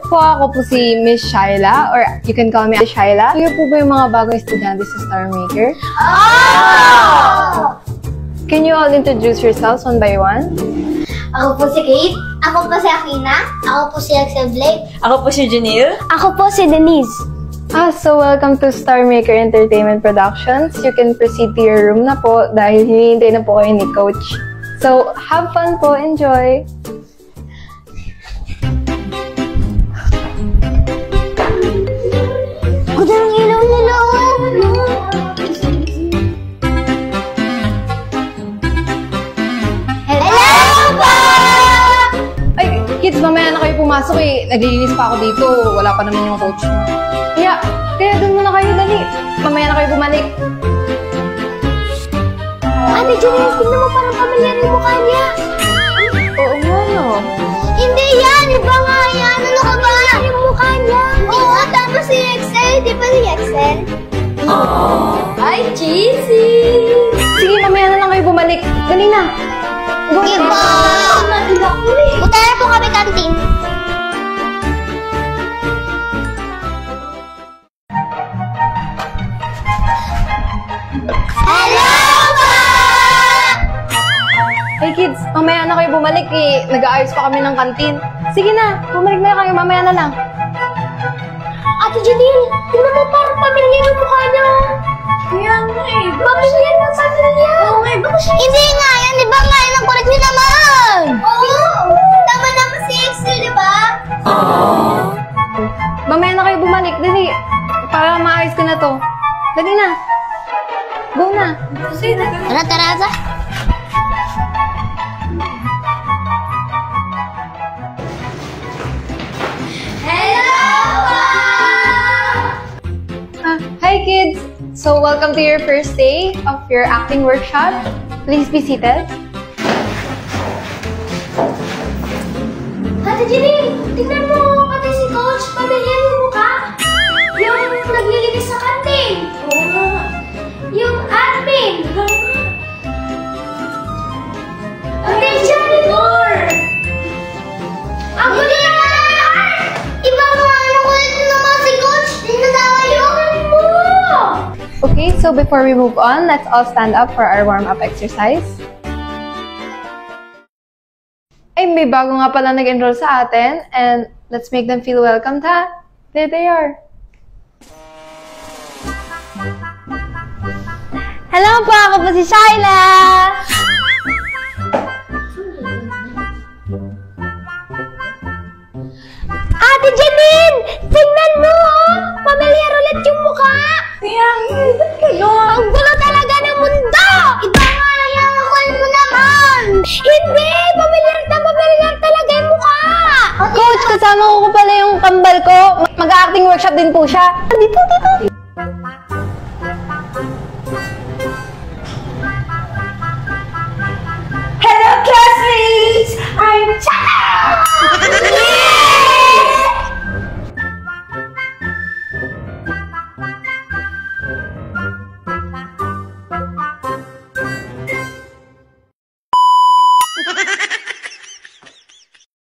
Ako po si Miss Shyla, or you can call me Shyla. Kayo po ba yung mga bagong estudyante sa Star Maker? Oh! Can you all introduce yourselves one by one? Ako po si Kate. Ako po si Akina. Ako po si Axel Blake. Ako po si Janelle. Ako po si Denise. So welcome to Star Maker Entertainment Productions. You can proceed to your room na po dahil hinihintay na po kayo ni Coach. So, have fun po. Enjoy! Ganda ng ilaw nila, Hello po! Ay, kids, mamaya na kayo pumasok eh. Naglilinis pa ako dito. Wala pa naman yung coach. Kaya doon muna kayo, dali. Mamaya na kayo bumalik. Ate Janelle, tingnan mo parang pamilyar yung mukha niya. Oo nga, no? Hindi yan! Iba nga yan! Ano ka ba? Yung mukha niya. Oo, tapos si Excel. Di ba si Excel? Ay, cheesy! Sige, mamaya na lang kayo bumalik. Dali na. Go na. Iba! Punta na po kami kantin. Hello po! Hey kids, mamaya na kayo bumalik eh. Nag-aayos pa kami ng kantin. Sige na, bumalik na kayo. Mamaya na lang. Ate Janelle, tingnan mo parang pamilyar yung mukha niya. Kaya nga eh. Pamilyar ng pamilya. Oo nga eh. Baka siya... Hindi nga yan, di ba nga yan ang kulit niyo naman? Oo. Tama naman si Excel, di ba? Mamaya na kayo bumalik. Dali. Para maayos ko na to. Dali na. Go na. Tara, tara. Hi kids! So welcome to your first day of your acting workshop. Please be seated. Ate Janelle, tingnan mo, pati si Coach, pamilyar yung mukha. Yung naglilinis sa kantin. Oo. Yung admin. Ate janitor. Ang kulit naman! Iba nga, ano kulit naman si Coach? Dinadawayokan mo! Okay, so before we move on, let's all stand up for our warm-up exercise. Ay, may bago nga pala nag-enroll sa atin, and let's make them feel welcomed, ha? There they are. Hello po, ako po si Shyla. Ate Janelle, tingnan mo, pamilyar ulit yung mukha. Kaya nga eh. Ba't kayo? Ang gulo talaga ng mundo! Iba nga lang yung kulit mo naman! Hindi! Pamilyar talaga yung mukha! Coach, kasama ko pala yung kambal ko. Mag-acting workshop din po siya. Dito.